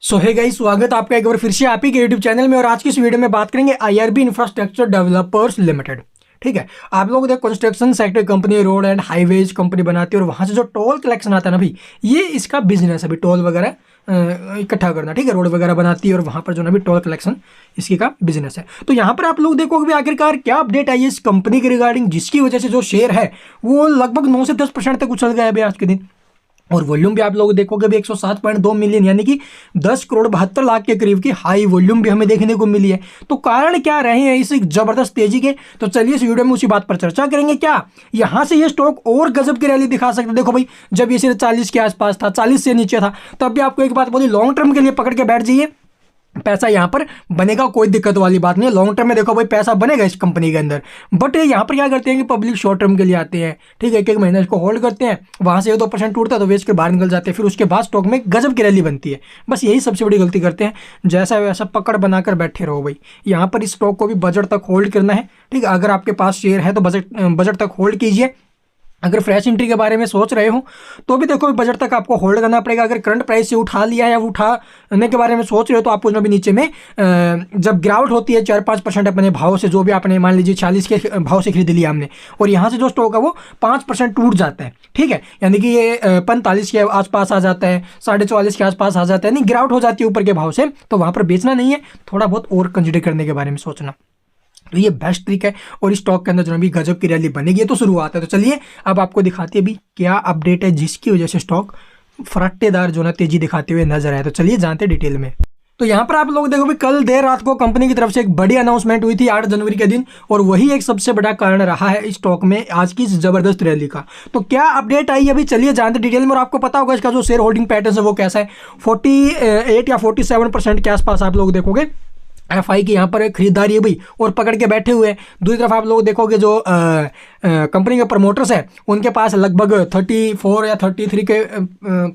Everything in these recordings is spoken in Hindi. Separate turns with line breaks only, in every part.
सो हे गाइस, स्वागत है आपका एक बार फिर से आप ही के यूट्यूब चैनल में। और आज की इस वीडियो में बात करेंगे आईआरबी इंफ्रास्ट्रक्चर डेवलपर्स लिमिटेड। ठीक है, आप लोग देखो construction sector company, road and highways company बनाती है और वहां से जो टोल कलेक्शन आता है ना भाई, ये इसका बिजनेस है। अभी टोल वगैरह इकट्ठा करना, ठीक है, रोड वगैरह बनाती है और वहां पर जो ना भी टोल कलेक्शन इसकी का बिजनेस है। तो यहाँ पर आप लोग देखोगे आखिरकार क्या अपडेट आई है इस कंपनी के रिगार्डिंग, जिसकी वजह से जो शेयर है वो लगभग 9 से 10% तक उछल गया है अभी आज के दिन। और वॉल्यूम भी आप लोग देखोगे भी 107.2 मिलियन यानी कि 10 करोड़ 72 लाख के करीब की हाई वॉल्यूम भी हमें देखने को मिली है। तो कारण क्या रहे हैं इस जबरदस्त तेजी के, तो चलिए इस वीडियो में उसी बात पर चर्चा करेंगे। क्या यहां से ये स्टॉक और गजब की रैली दिखा सकते? देखो भाई, जब ये सिर्फ 40 के आसपास था, 40 से नीचे था, तब भी आपको एक बात बोली, लॉन्ग टर्म के लिए पकड़ के बैठ जाइए, पैसा यहां पर बनेगा, कोई दिक्कत वाली बात नहीं है। लॉन्ग टर्म में देखो भाई पैसा बनेगा इस कंपनी के अंदर। बट यहां पर क्या करते हैं कि पब्लिक शॉर्ट टर्म के लिए आते हैं, ठीक है, एक एक महीना इसको होल्ड करते हैं, वहां से 2% टूटता है तो बेच के बाहर निकल जाते हैं, फिर उसके बाद स्टॉक में गजब की रैली बनती है। बस यही सबसे बड़ी गलती करते हैं, जैसा वैसा पकड़ बनाकर बैठे रहो भाई। यहाँ पर इस स्टॉक को भी बजट तक होल्ड करना है, ठीक है। अगर आपके पास शेयर है तो बजट तक होल्ड कीजिए। अगर फ्रेश एंट्री के बारे में सोच रहे हो तो भी देखो बजट तक आपको होल्ड करना पड़ेगा। अगर करंट प्राइस से उठा लिया या उठाने के बारे में सोच रहे हो तो आपको जो भी नीचे में जब गिरावट होती है 4-5% अपने भाव से, जो भी आपने मान लीजिए 40 के भाव से खरीद लिया हमने, और यहाँ से जो स्टॉक है वो 5% टूट जाता है, ठीक है, यानी कि ये 45 के आसपास आ जाता है, 44.5 के आसपास आ जाता है, यानी गिरावट हो जाती है ऊपर के भाव से, तो वहाँ पर बेचना नहीं है, थोड़ा बहुत और कंसिडर करने के बारे में सोचना। तो ये बेस्ट ट्रिक है और इस स्टॉक के अंदर जो भी गजब की रैली बनेगी। तो शुरुआत है, तो चलिए अब आपको दिखाती है अभी क्या अपडेट है जिसकी वजह से स्टॉक फराटेदार जो ना तेजी दिखाते हुए नजर आया। तो चलिए जानते हैं डिटेल में। तो यहाँ पर आप लोग देखो भी कल देर रात को कंपनी की तरफ से एक बड़ी अनाउंसमेंट हुई थी 8 जनवरी के दिन, और वही एक सबसे बड़ा कारण रहा है इस स्टॉक में आज की इस जबरदस्त रैली का। तो क्या अपडेट आई अभी चलिए जानते डिटेल में। और आपको पता होगा इसका जो शेयर होल्डिंग पैटर्न है वो कैसा है, 48 या 47% के आसपास आप लोग देखोगे एफआई की यहाँ पर खरीदारी है भाई, और पकड़ के बैठे हुए हैं। दूसरी तरफ आप लोग देखोगे जो कंपनी के प्रमोटर्स है उनके पास लगभग 34 या 33 के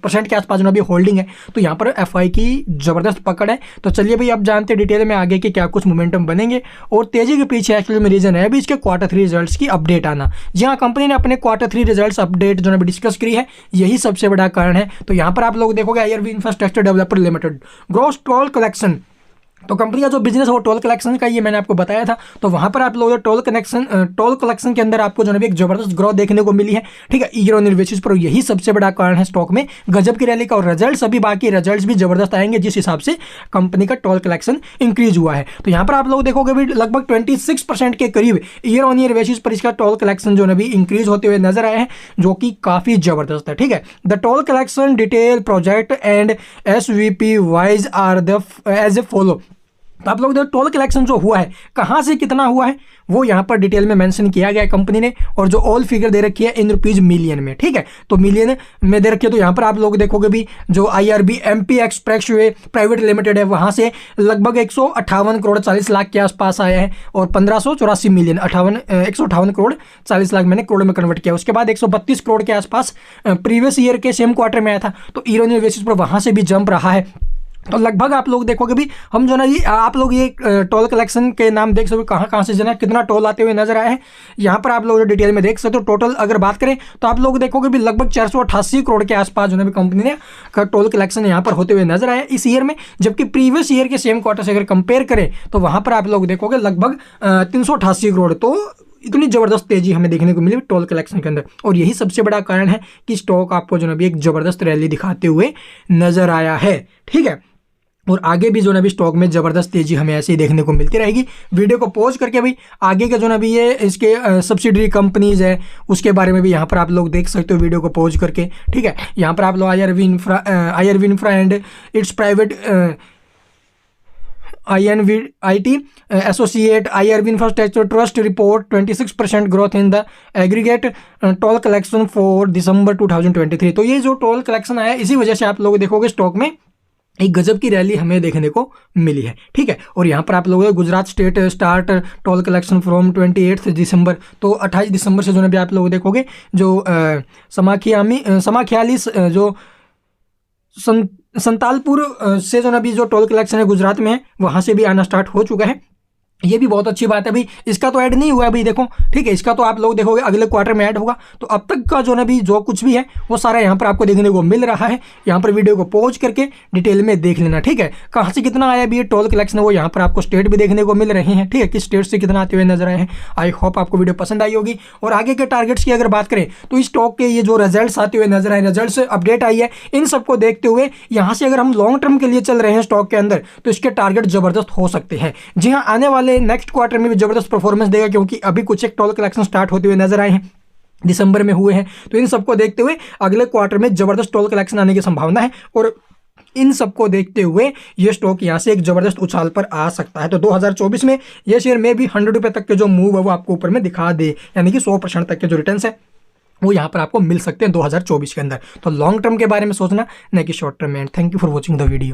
% के आसपास अभी होल्डिंग है। तो यहाँ पर एफआई की जबरदस्त पकड़ है। तो चलिए भाई अब जानते हैं डिटेल में आगे के क्या कुछ मोमेंटम बनेंगे, और तेजी के पीछे एक्चुअली में रीजन है अभी इसके Q3 रिजल्ट्स की अपडेट आना। जी हाँ, कंपनी ने अपने Q3 रिजल्ट्स अपडेट जो है डिस्कस करी है, यही सबसे बड़ा कारण है। तो यहाँ पर आप लोग देखोगे IRB infrastructure developer limited gross toll collection, तो कंपनी का जो बिजनेस है वो टोल कलेक्शन का, ये मैंने आपको बताया था। तो वहां पर आप लोग टोल कलेक्शन के अंदर आपको जो है एक जबरदस्त ग्रोथ देखने को मिली है, ठीक है, ईयर ऑन ईयर बेसिस पर। यही सबसे बड़ा कारण है स्टॉक में गजब की रैली का, और रिजल्ट्स अभी बाकी रिजल्ट्स भी जबरदस्त आएंगे जिस हिसाब से कंपनी का टोल कलेक्शन इंक्रीज हुआ है। तो यहाँ पर आप लोग देखोगे भी लगभग 26% के करीब ईयर ऑन ईयर बेसिस पर इसका टोल कलेक्शन जो है भी इंक्रीज होते हुए नजर आए हैं, जो कि काफी जबरदस्त है, ठीक है। The toll collection detail project and SVP wise are the as a follow. तो आप लोग देखो टोल कलेक्शन जो हुआ है, कहाँ से कितना हुआ है, वो यहाँ पर डिटेल में मेंशन किया गया है कंपनी ने, और जो ऑल फिगर दे रखी है इन रुपीज मिलियन में, ठीक है, तो मिलियन में दे रखी है। तो यहाँ पर आप लोग देखोगे भी जो IRB MP expressway private limited है, वहाँ से लगभग 158 करोड़ 40 लाख के आसपास आया है, और 1584 मिलियन 158 करोड़ 40 लाख मैंने करोड़ में कन्वर्ट किया। उसके बाद 132 करोड़ के आसपास प्रीवियस ईयर के सेम क्वार्टर में आया था। तो ईयर ऑन ईयर बेसिस पर वहाँ से भी जंप रहा है। तो लगभग आप लोग देखोगे भी हम जो ना ये आप लोग ये टोल कलेक्शन के नाम देख सकते हो, कहाँ कहाँ से जो ना कितना टोल आते हुए नजर आए हैं, यहाँ पर आप लोग डिटेल में देख सकते हो। टोटल अगर बात करें तो आप लोग देखोगे भी लगभग 488 करोड़ के आसपास जो है कंपनी ने का टोल कलेक्शन यहाँ पर होते हुए नजर आए इस ईयर में, जबकि प्रीवियस ईयर के सेम क्वार्टर से अगर कंपेयर करें तो वहाँ पर आप लोग देखोगे लगभग 388 करोड़। तो इतनी जबरदस्त तेजी हमें देखने को मिली टोल कलेक्शन के अंदर, और यही सबसे बड़ा कारण है कि स्टॉक आपको जो है एक जबरदस्त रैली दिखाते हुए नजर आया है, ठीक है। और आगे भी जो ना भी स्टॉक में जबरदस्त तेजी हमें ऐसे ही देखने को मिलती रहेगी। वीडियो को पॉज करके भी आगे का जो ना भी ये इसके सब्सिडरी कंपनीज है उसके बारे में भी यहाँ पर आप लोग देख सकते हो वीडियो को पॉज करके, ठीक है। यहाँ पर आप लोग IRB infra and it's private INVIT associate IRB infrastructure trust report 26% growth in the aggregate toll collection for December 2023। तो ये जो टोल कलेक्शन आया इसी वजह से आप लोग देखोगे स्टॉक में एक गजब की रैली हमें देखने को मिली है, ठीक है। और यहाँ पर आप लोग Gujarat state start toll collection from 28 दिसंबर, तो 28 दिसंबर से जो है आप लोग देखोगे जो समाख्याली जो संतालपुर से जो अभी जो टोल कलेक्शन है गुजरात में है, वहाँ से भी आना स्टार्ट हो चुका है। ये भी बहुत अच्छी बात है भाई। इसका तो ऐड नहीं हुआ है भाई, देखो ठीक है, इसका तो आप लोग देखोगे अगले क्वार्टर में ऐड होगा। तो अब तक का जो ना भी जो कुछ भी है वो सारा यहाँ पर आपको देखने को मिल रहा है। यहाँ पर वीडियो को पॉज करके डिटेल में देख लेना, ठीक है। कहाँ से कितना आया भी ये टोल कलेक्शन, वो यहाँ पर आपको स्टेट भी देखने को मिल रहे हैं, ठीक है, किस स्टेट से कितना आते हुए नजर आए हैं। आई होप आपको वीडियो पसंद आई होगी। और आगे के टारगेट्स की अगर बात करें तो इस स्टॉक के ये जो रिजल्ट्स आते हुए नजर आए, रिजल्ट्स अपडेट आई है, इन सबको देखते हुए यहाँ से अगर हम लॉन्ग टर्म के लिए चल रहे हैं स्टॉक के अंदर तो इसके टारगेट जबरदस्त हो सकते हैं। जी हाँ, आने वाले नेक्स्ट क्वार्टर में भी जबरदस्त परफॉर्मेंस देगा, क्योंकि अभी कुछ एक टोल कलेक्शन स्टार्ट होते हुए नजर आए हैं, दिसंबर में हुए हैं। तो इन सबको देखते हुए अगले क्वार्टर में जबरदस्त टोल कलेक्शन आने की संभावना है, और इन सबको देखते हुए ये स्टॉक यहाँ से एक जबरदस्त उछाल पर आ सकता है। तो 2024 में ये शेयर में भी 100 रुपये तक के जो मूव है वो आपको ऊपर में दिखा दे, यानी कि 100% तक के जो रिटर्न्स है वो यहाँ पर आपको मिल सकते हैं 2024 के अंदर। तो लॉन्ग टर्म के बारे में सोचना, न कि शॉर्ट टर्म में। Thank you for watching the video.